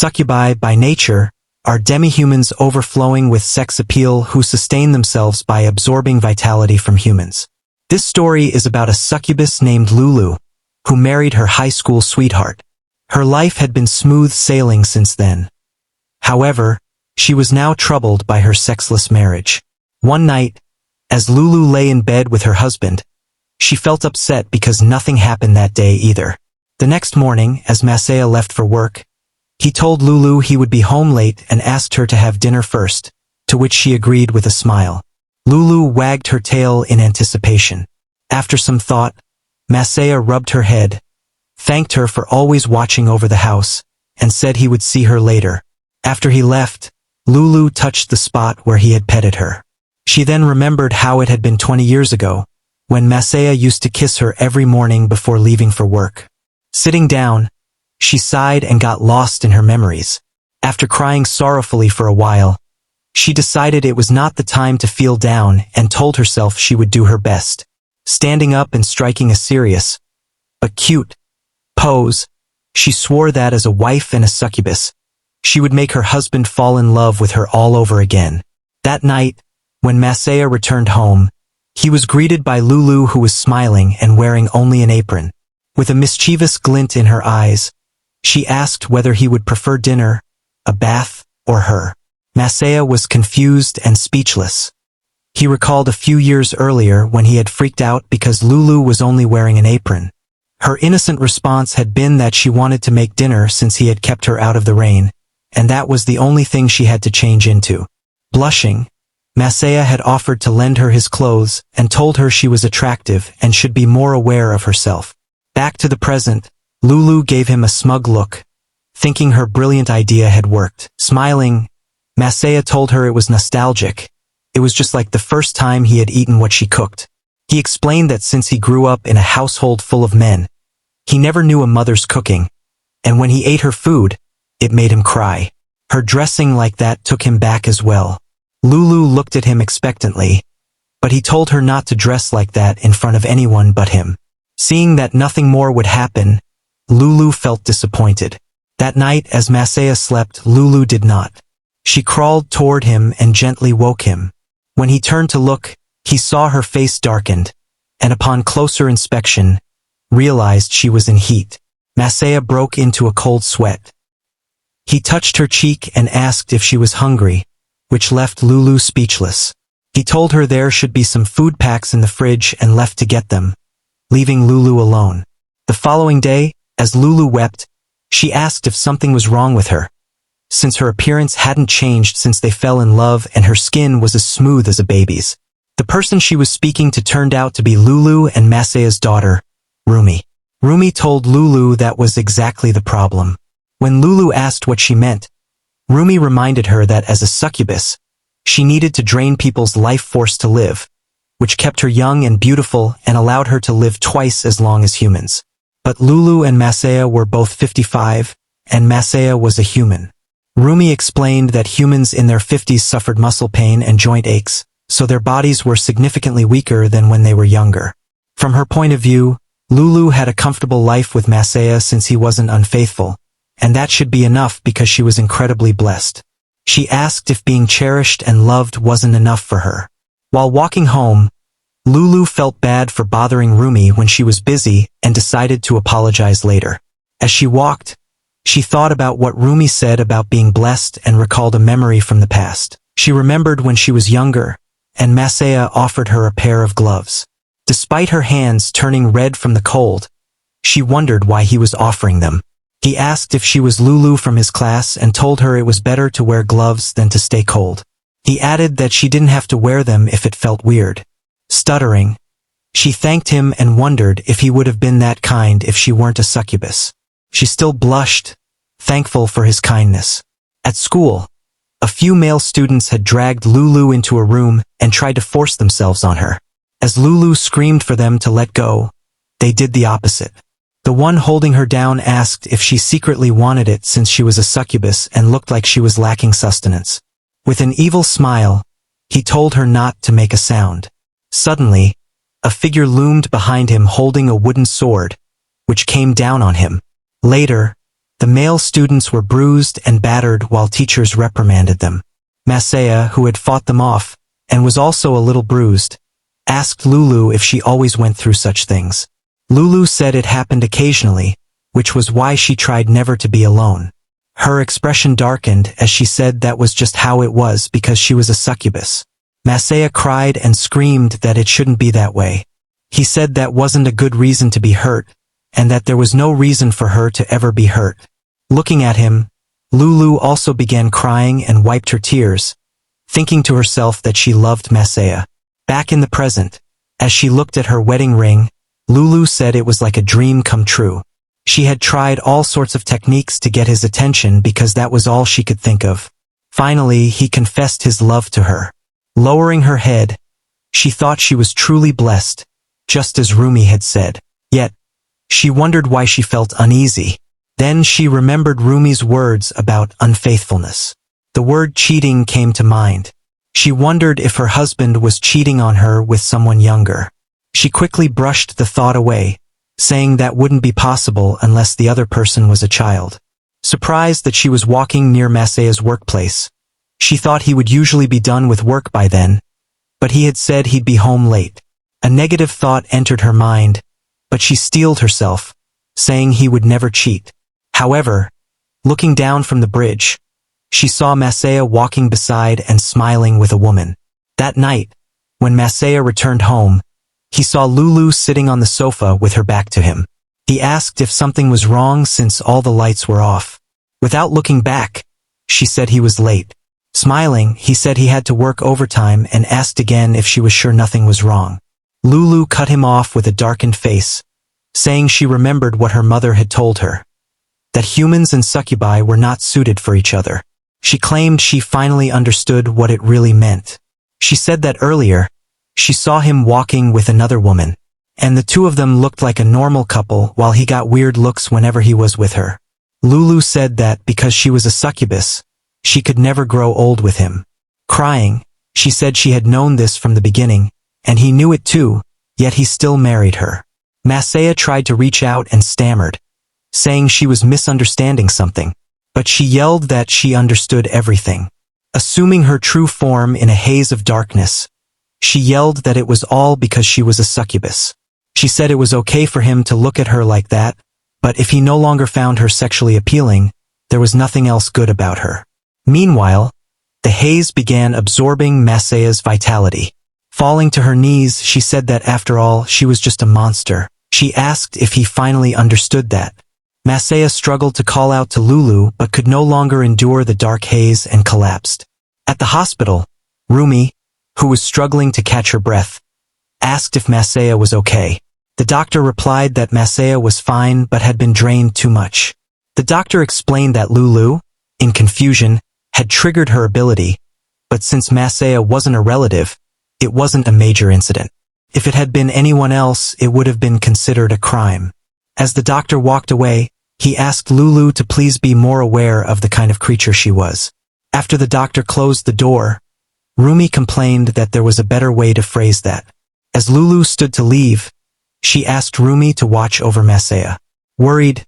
Succubi, by nature, are demi-humans overflowing with sex appeal who sustain themselves by absorbing vitality from humans. This story is about a succubus named Lulu, who married her high school sweetheart. Her life had been smooth sailing since then. However, she was now troubled by her sexless marriage. One night, as Lulu lay in bed with her husband, she felt upset because nothing happened that day either. The next morning, as Masaya left for work, he told Lulu he would be home late and asked her to have dinner first, to which she agreed with a smile. Lulu wagged her tail in anticipation. After some thought, Masaya rubbed her head, thanked her for always watching over the house, and said he would see her later. After he left, Lulu touched the spot where he had petted her. She then remembered how it had been 20 years ago, when Masaya used to kiss her every morning before leaving for work. Sitting down, she sighed and got lost in her memories. After crying sorrowfully for a while, she decided it was not the time to feel down and told herself she would do her best. Standing up and striking a serious, but cute, pose, she swore that as a wife and a succubus, she would make her husband fall in love with her all over again. That night, when Masaya returned home, he was greeted by Lulu, who was smiling and wearing only an apron. With a mischievous glint in her eyes, she asked whether he would prefer dinner, a bath, or her. Masaya was confused and speechless. He recalled a few years earlier when he had freaked out because Lulu was only wearing an apron. Her innocent response had been that she wanted to make dinner since he had kept her out of the rain, and that was the only thing she had to change into. Blushing, Masaya had offered to lend her his clothes and told her she was attractive and should be more aware of herself. Back to the present, Lulu gave him a smug look, thinking her brilliant idea had worked. Smiling, Masaya told her it was nostalgic. It was just like the first time he had eaten what she cooked. He explained that since he grew up in a household full of men, he never knew a mother's cooking, and when he ate her food, it made him cry. Her dressing like that took him back as well. Lulu looked at him expectantly, but he told her not to dress like that in front of anyone but him. Seeing that nothing more would happen, Lulu felt disappointed. That night, as Masaya slept, Lulu did not. She crawled toward him and gently woke him. When he turned to look, he saw her face darkened, and upon closer inspection, realized she was in heat. Masaya broke into a cold sweat. He touched her cheek and asked if she was hungry, which left Lulu speechless. He told her there should be some food packs in the fridge and left to get them, leaving Lulu alone. The following day, as Lulu wept, she asked if something was wrong with her, since her appearance hadn't changed since they fell in love and her skin was as smooth as a baby's. The person she was speaking to turned out to be Lulu and Masaya's daughter, Rumi. Rumi told Lulu that was exactly the problem. When Lulu asked what she meant, Rumi reminded her that as a succubus, she needed to drain people's life force to live, which kept her young and beautiful and allowed her to live twice as long as humans. But Lulu and Masaya were both 55, and Masaya was a human. Rumi explained that humans in their 50s suffered muscle pain and joint aches, so their bodies were significantly weaker than when they were younger. From her point of view, Lulu had a comfortable life with Masaya since he wasn't unfaithful, and that should be enough because she was incredibly blessed. She asked if being cherished and loved wasn't enough for her. While walking home, Lulu felt bad for bothering Rumi when she was busy and decided to apologize later. As she walked, she thought about what Rumi said about being blessed and recalled a memory from the past. She remembered when she was younger, and Masaya offered her a pair of gloves. Despite her hands turning red from the cold, she wondered why he was offering them. He asked if she was Lulu from his class and told her it was better to wear gloves than to stay cold. He added that she didn't have to wear them if it felt weird. Stuttering, she thanked him and wondered if he would have been that kind if she weren't a succubus. She still blushed, thankful for his kindness. At school, a few male students had dragged Lulu into a room and tried to force themselves on her. As Lulu screamed for them to let go, they did the opposite. The one holding her down asked if she secretly wanted it since she was a succubus and looked like she was lacking sustenance. With an evil smile, he told her not to make a sound. Suddenly, a figure loomed behind him holding a wooden sword, which came down on him. Later, The male students were bruised and battered while teachers reprimanded them. Masaya, who had fought them off, and was also a little bruised, asked Lulu if she always went through such things. Lulu said it happened occasionally, which was why she tried never to be alone. Her expression darkened as she said that was just how it was because she was a succubus. Masaya cried and screamed that it shouldn't be that way. He said that wasn't a good reason to be hurt, and that there was no reason for her to ever be hurt. Looking at him, Lulu also began crying and wiped her tears, thinking to herself that she loved Masaya. Back in the present, as she looked at her wedding ring, Lulu said it was like a dream come true. She had tried all sorts of techniques to get his attention because that was all she could think of. Finally, he confessed his love to her. Lowering her head, she thought she was truly blessed, just as Rumi had said. Yet, she wondered why she felt uneasy. Then she remembered Rumi's words about unfaithfulness. The word cheating came to mind. She wondered if her husband was cheating on her with someone younger. She quickly brushed the thought away, saying that wouldn't be possible unless the other person was a child. Surprised that she was walking near Masaya's workplace, she thought he would usually be done with work by then, but he had said he'd be home late. A negative thought entered her mind, but she steeled herself, saying he would never cheat. However, looking down from the bridge, she saw Masaya walking beside and smiling with a woman. That night, when Masaya returned home, he saw Lulu sitting on the sofa with her back to him. He asked if something was wrong since all the lights were off. Without looking back, she said he was late. Smiling, he said he had to work overtime and asked again if she was sure nothing was wrong. Lulu cut him off with a darkened face, saying she remembered what her mother had told her, that humans and succubi were not suited for each other. She claimed she finally understood what it really meant. She said that earlier, she saw him walking with another woman, and the two of them looked like a normal couple while he got weird looks whenever he was with her. Lulu said that because she was a succubus, she could never grow old with him. Crying, she said she had known this from the beginning, and he knew it too, yet he still married her. Masaya tried to reach out and stammered, saying she was misunderstanding something, but she yelled that she understood everything. Assuming her true form in a haze of darkness, she yelled that it was all because she was a succubus. She said it was okay for him to look at her like that, but if he no longer found her sexually appealing, there was nothing else good about her. Meanwhile, the haze began absorbing Masaya's vitality. Falling to her knees, she said that after all, she was just a monster. She asked if he finally understood that. Masaya struggled to call out to Lulu but could no longer endure the dark haze and collapsed. At the hospital, Rumi, who was struggling to catch her breath, asked if Masaya was okay. The doctor replied that Masaya was fine but had been drained too much. The doctor explained that Lulu, in confusion, had triggered her ability, but since Masaya wasn't a relative, it wasn't a major incident. If it had been anyone else, it would have been considered a crime. As the doctor walked away, he asked Lulu to please be more aware of the kind of creature she was. After the doctor closed the door, Rumi complained that there was a better way to phrase that. As Lulu stood to leave, she asked Rumi to watch over Masaya. Worried,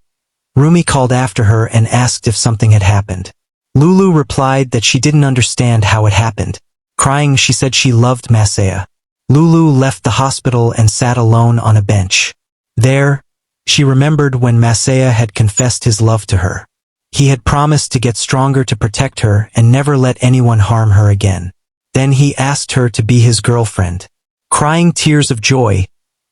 Rumi called after her and asked if something had happened. Lulu replied that she didn't understand how it happened. Crying, she said she loved Masaya. Lulu left the hospital and sat alone on a bench. There, she remembered when Masaya had confessed his love to her. He had promised to get stronger to protect her and never let anyone harm her again. Then he asked her to be his girlfriend. Crying tears of joy,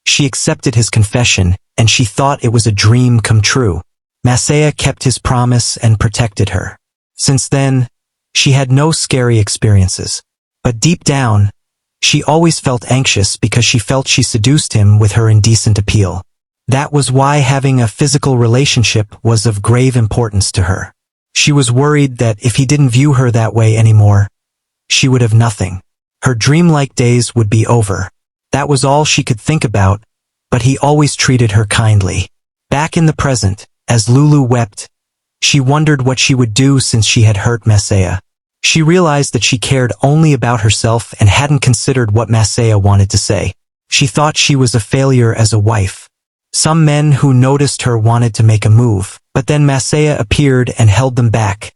she accepted his confession, and she thought it was a dream come true. Masaya kept his promise and protected her. Since then, she had no scary experiences. But deep down, she always felt anxious because she felt she seduced him with her indecent appeal. That was why having a physical relationship was of grave importance to her. She was worried that if he didn't view her that way anymore, she would have nothing. Her dreamlike days would be over. That was all she could think about, but he always treated her kindly. Back in the present, as Lulu wept, she wondered what she would do since she had hurt Masaya. She realized that she cared only about herself and hadn't considered what Masaya wanted to say. She thought she was a failure as a wife. Some men who noticed her wanted to make a move. But then Masaya appeared and held them back,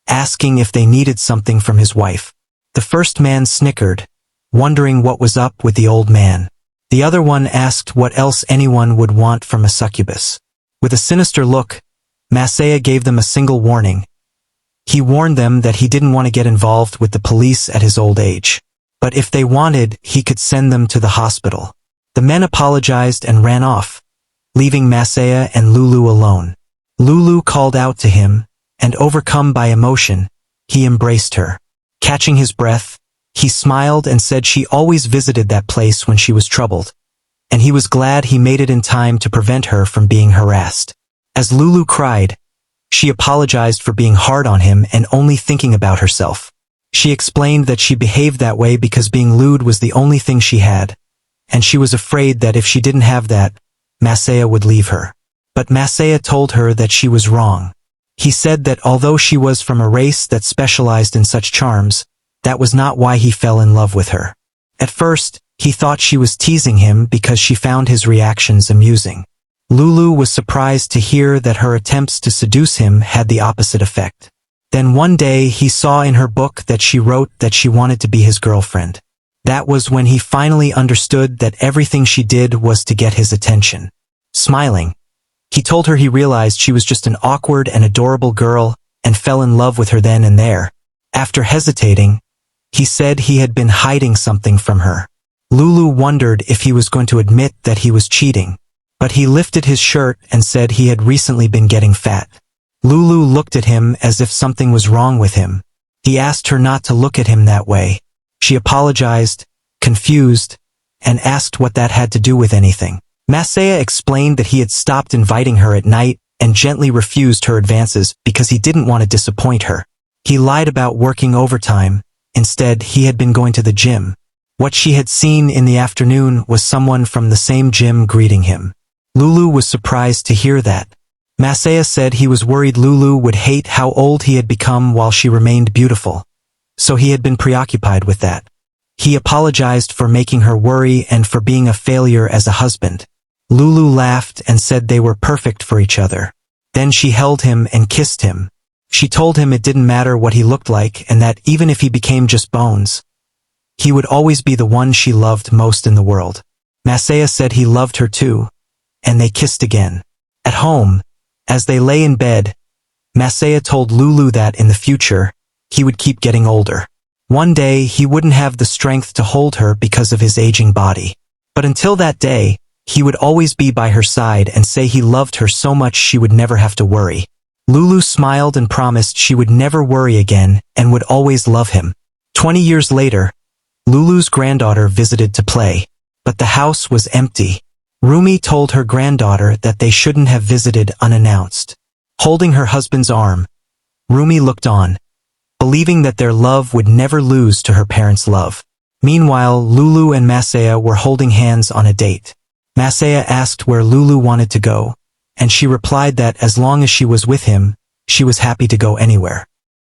asking if they needed something from his wife. The first man snickered, wondering what was up with the old man. The other one asked what else anyone would want from a succubus. With a sinister look, Masaya gave them a single warning. He warned them that he didn't want to get involved with the police at his old age. But if they wanted, he could send them to the hospital. The men apologized and ran off, leaving Masaya and Lulu alone. Lulu called out to him, and overcome by emotion, he embraced her. Catching his breath, he smiled and said she always visited that place when she was troubled, and he was glad he made it in time to prevent her from being harassed. As Lulu cried, she apologized for being hard on him and only thinking about herself. She explained that she behaved that way because being lewd was the only thing she had, and she was afraid that if she didn't have that, Masaya would leave her. But Masaya told her that she was wrong. He said that although she was from a race that specialized in such charms, that was not why he fell in love with her. At first, he thought she was teasing him because she found his reactions amusing. Lulu was surprised to hear that her attempts to seduce him had the opposite effect. Then one day he saw in her book that she wrote that she wanted to be his girlfriend. That was when he finally understood that everything she did was to get his attention. Smiling, he told her he realized she was just an awkward and adorable girl and fell in love with her then and there. After hesitating, he said he had been hiding something from her. Lulu wondered if he was going to admit that he was cheating, but he lifted his shirt and said he had recently been getting fat. Lulu looked at him as if something was wrong with him. He asked her not to look at him that way. She apologized, confused, and asked what that had to do with anything. Masaya explained that he had stopped inviting her at night and gently refused her advances because he didn't want to disappoint her. He lied about working overtime. Instead, he had been going to the gym. What she had seen in the afternoon was someone from the same gym greeting him. Lulu was surprised to hear that. Masaya said he was worried Lulu would hate how old he had become while she remained beautiful, so he had been preoccupied with that. He apologized for making her worry and for being a failure as a husband. Lulu laughed and said they were perfect for each other. Then she held him and kissed him. She told him it didn't matter what he looked like and that even if he became just bones, he would always be the one she loved most in the world. Masaya said he loved her too, and they kissed again. At home, as they lay in bed, Masaya told Lulu that in the future, he would keep getting older. One day, he wouldn't have the strength to hold her because of his aging body. But until that day, he would always be by her side and say he loved her so much she would never have to worry. Lulu smiled and promised she would never worry again and would always love him. 20 years later, Lulu's granddaughter visited to play, but the house was empty. Rumi told her granddaughter that they shouldn't have visited unannounced. Holding her husband's arm, Rumi looked on, believing that their love would never lose to her parents' love. Meanwhile, Lulu and Masaya were holding hands on a date. Masaya asked where Lulu wanted to go, and she replied that as long as she was with him, she was happy to go anywhere.